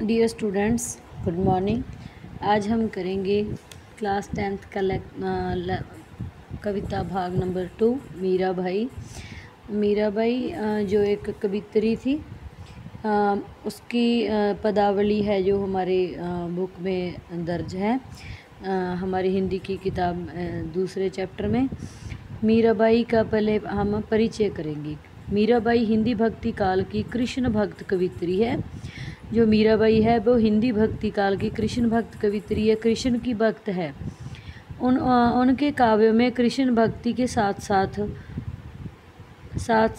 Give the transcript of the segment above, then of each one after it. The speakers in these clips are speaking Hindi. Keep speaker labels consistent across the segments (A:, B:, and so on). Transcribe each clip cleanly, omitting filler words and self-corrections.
A: Dear students, good morning. आज हम करेंगे क्लास 10th का कविता भाग नंबर 2 मीराबाई। मीराबाई जो एक कवित्री थी, उसकी पदावली है जो हमारे बुक में दर्ज है, हमारी हिंदी की किताब दूसरे चैप्टर में। मीराबाई का पहले हम परिचय करेंगे। मीराबाई हिंदी भक्ति काल की कृष्ण भक्त कवित्री है। जो मीराबाई है वो हिंदी भक्ति काल की कृष्ण भक्त कवित्री है, कृष्ण की भक्त है। उनके काव्यों में कृष्ण भक्ति के साथ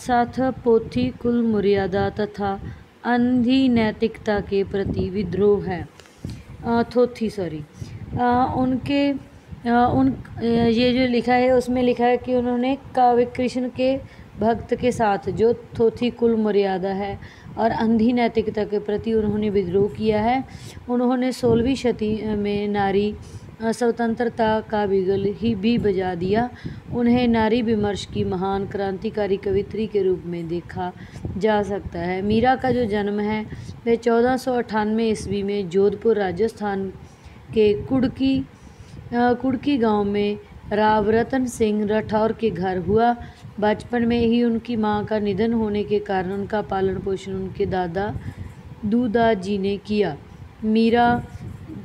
A: साथ पोथी कुल मर्यादा तथा अंधी नैतिकता के प्रति विद्रोह है। ये जो लिखा है उसमें लिखा है कि उन्होंने काव्य कृष्ण के भक्त के साथ जो थोथी कुल मर्यादा है और अंधी नैतिकता के प्रति उन्होंने विद्रोह किया है। उन्होंने 16वीं शती में नारी स्वतंत्रता का बिगुल ही भी बजा दिया। उन्हें नारी विमर्श की महान क्रांतिकारी कवित्री के रूप में देखा जा सकता है। मीरा का जो जन्म है वह 1498 ईस्वी में जोधपुर राजस्थान के कुड़की गांव में राव रतन सिंह राठौर के घर हुआ। बचपन में ही उनकी मां का निधन होने के कारण उनका पालन पोषण उनके दादा जी ने किया। मीरा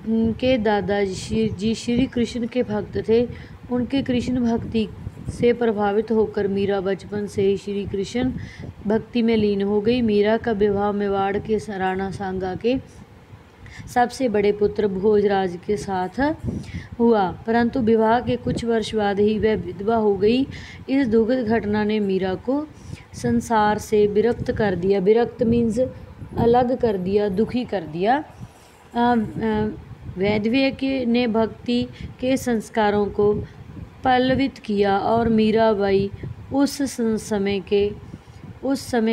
A: के दादाजी श्री कृष्ण के भक्त थे। उनके कृष्ण भक्ति से प्रभावित होकर मीरा बचपन से ही श्री कृष्ण भक्ति में लीन हो गई। मीरा का विवाह मेवाड़ के राणा सांगा के सबसे बड़े पुत्र भोजराज के साथ हुआ, परंतु विवाह के कुछ वर्ष बाद ही वह विधवा हो गई। इस दुखद घटना ने मीरा को संसार से विरक्त कर दिया। विरक्त मीन्स अलग कर दिया, दुखी कर दिया। वैद्य ने भक्ति के संस्कारों को पल्लवित किया और मीराबाई उस समय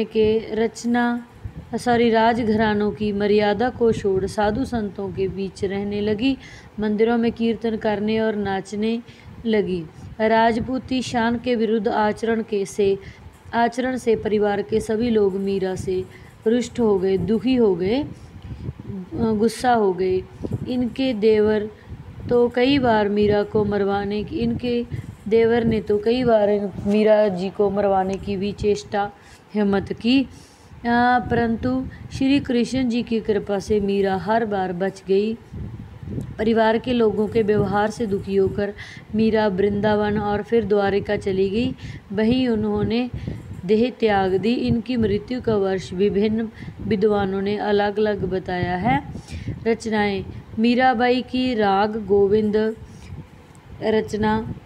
A: के राजघरानों की मर्यादा को छोड़ साधु संतों के बीच रहने लगी। मंदिरों में कीर्तन करने और नाचने लगी। राजपूती शान के विरुद्ध आचरण से परिवार के सभी लोग मीरा से रुष्ट हो गए, दुखी हो गए, गुस्सा हो गए। इनके देवर ने तो कई बार मीरा जी को मरवाने की भी चेष्टा हिम्मत की, परंतु श्री कृष्ण जी की कृपा से मीरा हर बार बच गई। परिवार के लोगों के व्यवहार से दुखी होकर मीरा वृंदावन और फिर द्वारिका चली गई। वहीं उन्होंने देह त्याग दी। इनकी मृत्यु का वर्ष विभिन्न विद्वानों ने अलग अलग बताया है। रचनाएं: मीराबाई की राग गोविंद रचना,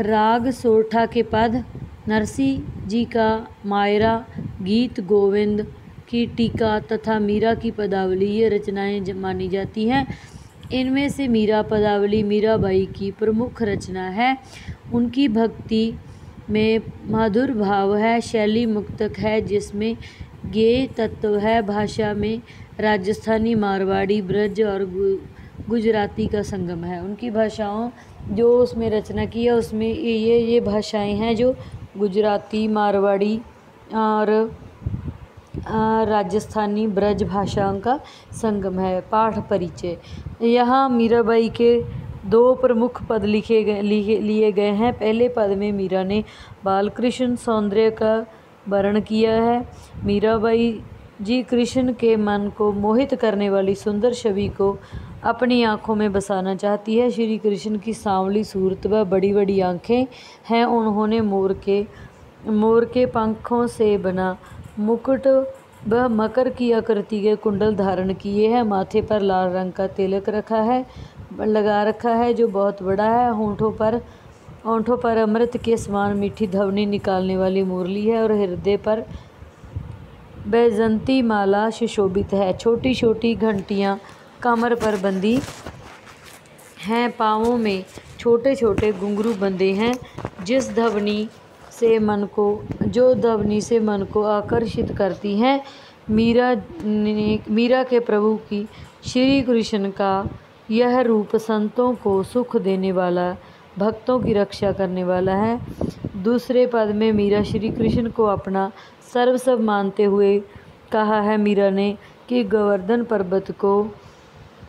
A: राग सोरठा के पद, नरसिंह जी का मायरा, गीत गोविंद की टीका तथा मीरा की पदावली ये रचनाएं मानी जाती हैं। इनमें से मीरा पदावली मीराबाई की प्रमुख रचना है। उनकी भक्ति में मधुर भाव है, शैली मुक्तक है जिसमें गेय तत्व है। भाषा में राजस्थानी, मारवाड़ी, ब्रज और गुजराती का संगम है। उनकी भाषाओं जो उसमें रचना की है उसमें ये भाषाएं हैं जो गुजराती, मारवाड़ी और राजस्थानी ब्रज भाषाओं का संगम है। पाठ परिचय: यहाँ मीराबाई के 2 प्रमुख पद लिए गए हैं। पहले पद में मीरा ने बालकृष्ण सौंदर्य का वर्णन किया है। मीराबाई जी कृष्ण के मन को मोहित करने वाली सुंदर छवि को अपनी आँखों में बसाना चाहती है। श्री कृष्ण की सांवली सूरत व बड़ी बड़ी आँखें हैं। उन्होंने मोर के पंखों से बना मुकुट व मकर की आकृति के कुंडल धारण किए हैं। माथे पर लाल रंग का तिलक लगा रखा है जो बहुत बड़ा है। होंठों पर अमृत के समान मीठी ध्वनि निकालने वाली मुरली है और हृदय पर बैजंती माला सुशोभित है। छोटी छोटी घंटियां कमर पर बंधी हैं। पाँवों में छोटे छोटे घुंघरू बंधे हैं जो ध्वनि से मन को आकर्षित करती हैं। मीरा के प्रभु की श्री कृष्ण का यह रूप संतों को सुख देने वाला, भक्तों की रक्षा करने वाला है। दूसरे पद में मीरा श्री कृष्ण को अपना सर्वस्व मानते हुए कहा है मीरा ने कि गोवर्धन पर्वत को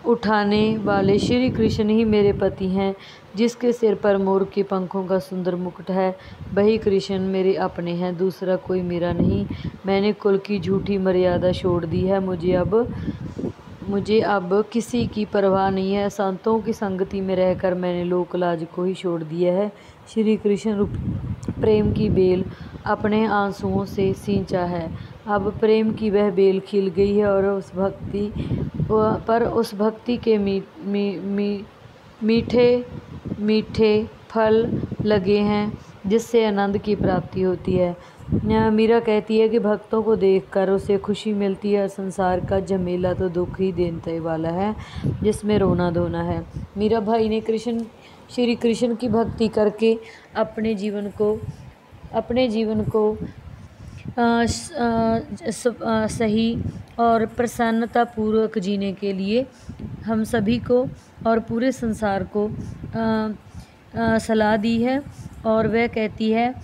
A: उठाने वाले श्री कृष्ण ही मेरे पति हैं। जिसके सिर पर मोर के पंखों का सुंदर मुकुट है वही कृष्ण मेरे अपने हैं, दूसरा कोई मेरा नहीं। मैंने कुल की झूठी मर्यादा छोड़ दी है, मुझे अब किसी की परवाह नहीं है। संतों की संगति में रहकर मैंने लोक लाज को ही छोड़ दिया है। श्री कृष्ण रूप प्रेम की बेल अपने आंसुओं से सींचा है। अब प्रेम की वह बेल खिल गई है और उस भक्ति के मीठे मीठे फल लगे हैं जिससे आनंद की प्राप्ति होती है। मीरा कहती है कि भक्तों को देखकर उसे खुशी मिलती है और संसार का झमेला तो दुख ही देने वाला है जिसमें रोना धोना है। मीरा भाई ने श्री कृष्ण की भक्ति करके अपने जीवन को सही और प्रसन्नतापूर्वक जीने के लिए हम सभी को और पूरे संसार को सलाह दी है। और वह कहती है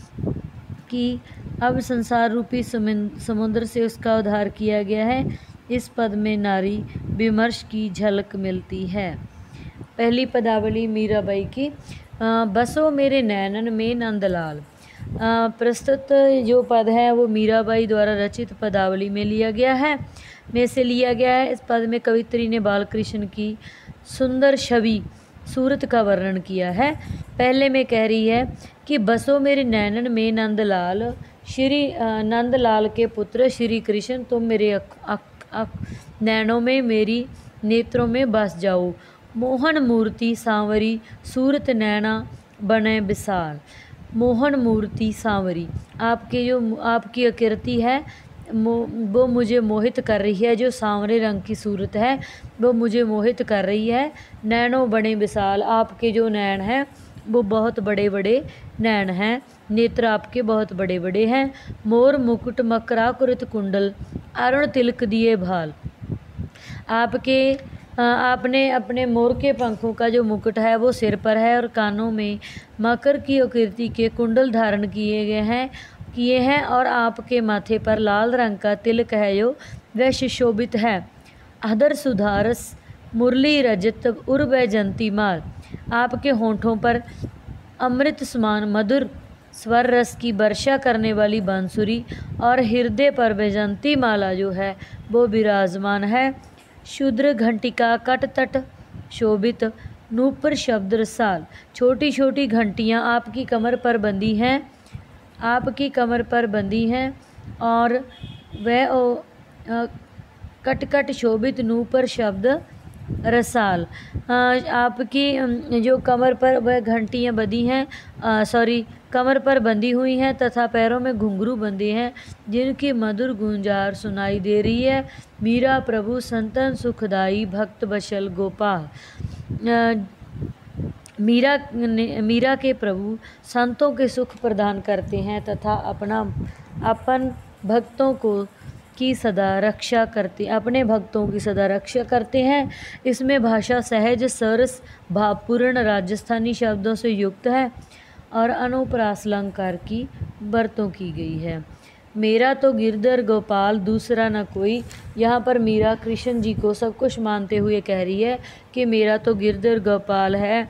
A: कि अब संसार रूपी समुद्र से उसका उद्धार किया गया है। इस पद में नारी विमर्श की झलक मिलती है। पहली पदावली मीराबाई की। बसो मेरे नैनन में नंदलाल। प्रस्तुत जो पद है वो मीराबाई द्वारा रचित पदावली में लिया गया है। इस पद में कवित्री ने बाल कृष्ण की सुंदर छवि सूरत का वर्णन किया है। पहले में कह रही है कि बसो मेरे नैनन में नंदलाल, श्री नंदलाल के पुत्र श्री कृष्ण तुम मेरे नैनों में, मेरी नेत्रों में बस जाओ। मोहन मूर्ति सांवरी सूरत नैना बने विशाल। मोहन मूर्ति सांवरी, आपकी आकृति है वो मुझे मोहित कर रही है। जो सांवरे रंग की सूरत है वो मुझे मोहित कर रही है। नैनों बड़े विशाल, आपके जो नैन हैं वो बहुत बड़े बड़े नैन हैं, नेत्र आपके बहुत बड़े बड़े हैं। मोर मुकुट मकराकृत कुंडल, अरुण तिलक दिए भाल। आपने अपने मोर के पंखों का जो मुकुट है वो सिर पर है और कानों में मकर की आकृति के कुंडल धारण किए हैं और आपके माथे पर लाल रंग का तिलक है जो वह सुशोभित है। अधर सुधारस मुरली रजत उर वैजंती माल। आपके होंठों पर अमृत समान मधुर स्वर रस की वर्षा करने वाली बांसुरी और हृदय पर वैजंती माला जो है वो विराजमान है। शूद्र घंटिका कट तट शोभित नूपुर शब्द रसाल। छोटी छोटी घंटियाँ आपकी कमर पर बंधी हैं और वह कट शोभित नूपुर शब्द रसाल। आपकी जो कमर पर वह घंटियाँ बंधी हैं, कमर पर बंधी हुई हैं तथा पैरों में घुंघरू बंधे हैं जिनकी मधुर गुंजार सुनाई दे रही है। मीरा प्रभु संतन सुखदाई भक्त बशल गोपाल। मीरा के प्रभु संतों के सुख प्रदान करते हैं तथा अपने भक्तों की सदा रक्षा करते हैं। इसमें भाषा सहज सरस भावपूर्ण राजस्थानी शब्दों से युक्त है और अनुप्रास अलंकार की बरतों की गई है। मेरा तो गिरधर गोपाल दूसरा न कोई। यहाँ पर मीरा कृष्ण जी को सब कुछ मानते हुए कह रही है कि मेरा तो गिरधर गोपाल है,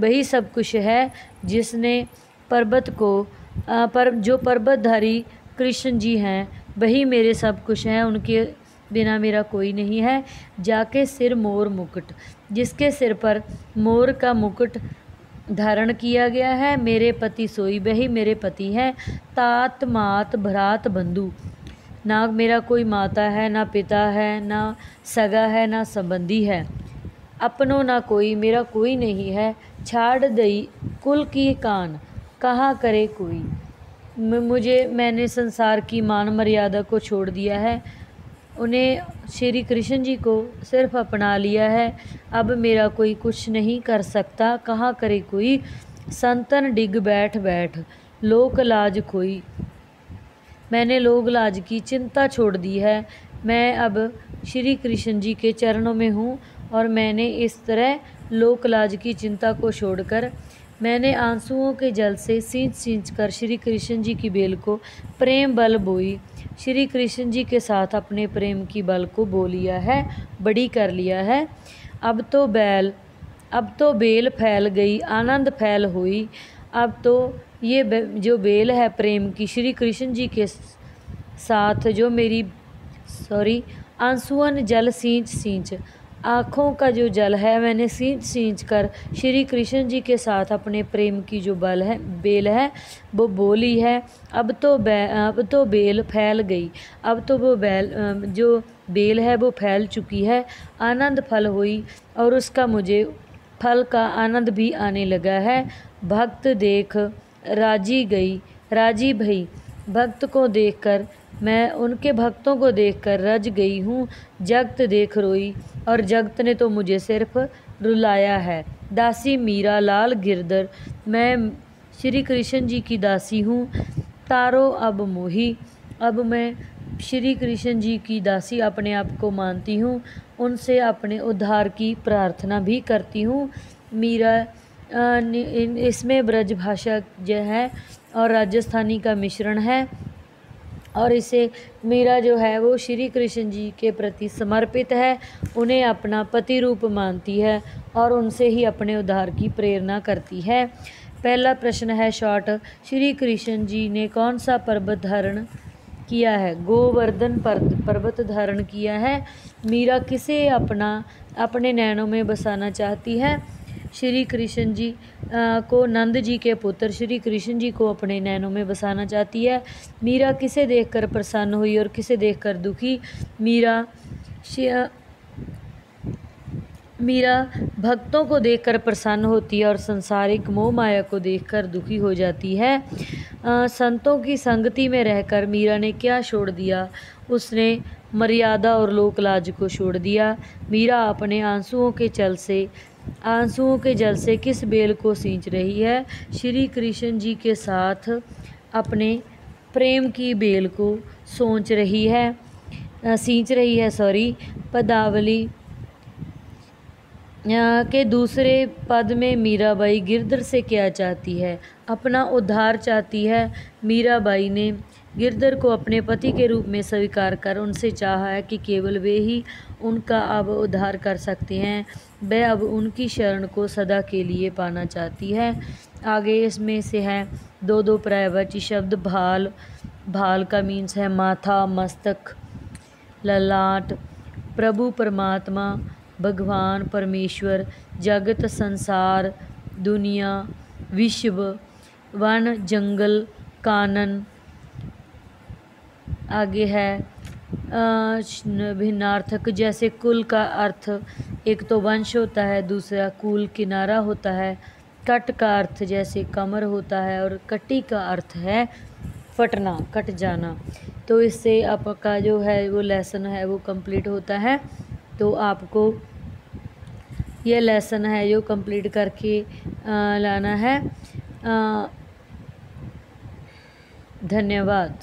A: वही सब कुछ है जिसने जो पर्वतधारी कृष्ण जी हैं वही मेरे सब कुछ हैं, उनके बिना मेरा कोई नहीं है। जाके सिर मोर मुकुट, जिसके सिर पर मोर का मुकुट धारण किया गया है, मेरे पति सोई वही मेरे पति हैं। तात मात भ्रात बंधु, ना मेरा कोई माता है, ना पिता है, ना सगा है, ना संबंधी है। अपनों ना कोई, मेरा कोई नहीं है। छाड़ दई कुल की कान, कहाँ करे कोई। मैंने संसार की मान मर्यादा को छोड़ दिया है, उन्हें श्री कृष्ण जी को सिर्फ अपना लिया है। अब मेरा कोई कुछ नहीं कर सकता, कहाँ करे कोई। संतन डिग बैठ लोक लाज खोई, मैंने लोक लाज की चिंता छोड़ दी है। मैं अब श्री कृष्ण जी के चरणों में हूँ और मैंने इस तरह लोक लाज की चिंता को छोड़कर मैंने आंसुओं के जल से सींच कर श्री कृष्ण जी की बेल को प्रेम बल बोई। श्री कृष्ण जी के साथ अपने प्रेम की बल को बो लिया है, बड़ी कर लिया है। अब तो बेल फैल गई, आनंद फैल हुई। अब तो ये जो बेल है प्रेम की, श्री कृष्ण जी के साथ जो मेरी आंसुअन जल सींच आँखों का जो जल है मैंने सींच कर श्री कृष्ण जी के साथ अपने प्रेम की जो बेल है वो बोली है। अब तो बेल फैल गई, अब तो वो जो बेल है वो फैल चुकी है, आनंद फल हुई और उसका मुझे फल का आनंद भी आने लगा है। भक्त देख राजी भई, भक्त को देखकर मैं उनके भक्तों को देखकर रज गई हूँ। जगत देख रोई और जगत ने तो मुझे सिर्फ रुलाया है। दासी मीरा लाल गिरधर, मैं श्री कृष्ण जी की दासी हूँ। तारो अब मोही, अब मैं श्री कृष्ण जी की दासी अपने आप को मानती हूँ, उनसे अपने उद्धार की प्रार्थना भी करती हूँ। मीरा इसमें ब्रज भाषा जो है और राजस्थानी का मिश्रण है और इसे मीरा जो है वो श्री कृष्ण जी के प्रति समर्पित है, उन्हें अपना पति रूप मानती है और उनसे ही अपने उद्धार की प्रेरणा करती है। पहला प्रश्न है शॉर्ट, श्री कृष्ण जी ने कौन सा पर्वत धारण किया है? गोवर्धन पर्वत धारण किया है। मीरा किसे अपने नैनों में बसाना चाहती है? श्री कृष्ण जी को, नंद जी के पुत्र श्री कृष्ण जी को अपने नैनों में बसाना चाहती है। मीरा किसे देखकर प्रसन्न हुई और किसे देखकर दुखी? मीरा भक्तों को देखकर प्रसन्न होती है और संसारिक मोह माया को देखकर दुखी हो जाती है। संतों की संगति में रहकर मीरा ने क्या छोड़ दिया? उसने मर्यादा और लोक लाज को छोड़ दिया। मीरा अपने आंसुओं के जल से किस बेल को सींच रही है? श्री कृष्ण जी के साथ अपने प्रेम की बेल को सींच रही है। पदावली के दूसरे पद में मीराबाई गिरधर से क्या चाहती है? अपना उद्धार चाहती है। मीराबाई ने गिरधर को अपने पति के रूप में स्वीकार कर उनसे चाहा है कि केवल वे ही उनका अब उद्धार कर सकते हैं। वह अब उनकी शरण को सदा के लिए पाना चाहती है। आगे इसमें से है दो पर्यायवाची शब्द। भाल का मीन्स है माथा, मस्तक, ललाट। प्रभु परमात्मा, भगवान परमेश्वर, जगत संसार, दुनिया, विश्व, वन जंगल, कानन। आगे है भिन्नार्थक, जैसे कुल का अर्थ एक तो वंश होता है, दूसरा कुल किनारा होता है। कट का अर्थ जैसे कमर होता है और कटी का अर्थ है फटना, कट जाना। तो इससे आपका जो है वो लेसन है वो कंप्लीट होता है। तो आपको ये लेसन है जो कंप्लीट करके लाना है। धन्यवाद।